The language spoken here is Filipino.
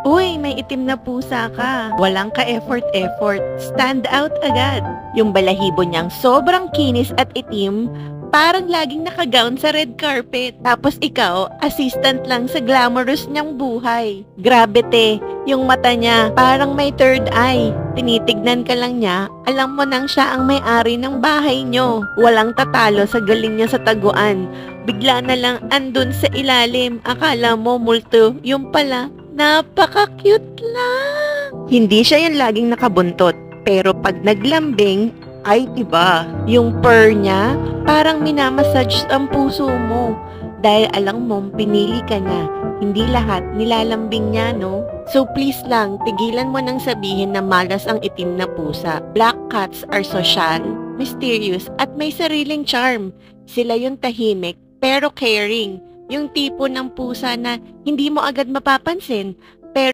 Uy, may itim na pusa ka. Walang ka-effort-effort. Stand out agad. Yung balahibo niyang sobrang kinis at itim, parang laging nakagown sa red carpet. Tapos ikaw, assistant lang sa glamorous niyang buhay. Grabe te, yung mata niya parang may third eye. Tinitignan ka lang niya, alam mo nang siya ang may-ari ng bahay niyo. Walang tatalo sa galing niya sa taguan. Bigla na lang andun sa ilalim, akala mo multo, yung pala, napaka-cute lang. Hindi siya yung laging nakabuntot, pero pag naglambing, ay iba. Yung purr niya, parang minamassage ang puso mo. Dahil alam mong pinili ka niya, hindi lahat nilalambing niya, no? So please lang, tigilan mo nang sabihin na malas ang itim na pusa. Black cats are social, mysterious, at may sariling charm. Sila yung tahimik, pero caring. Yung tipo ng pusa na hindi mo agad mapapansin,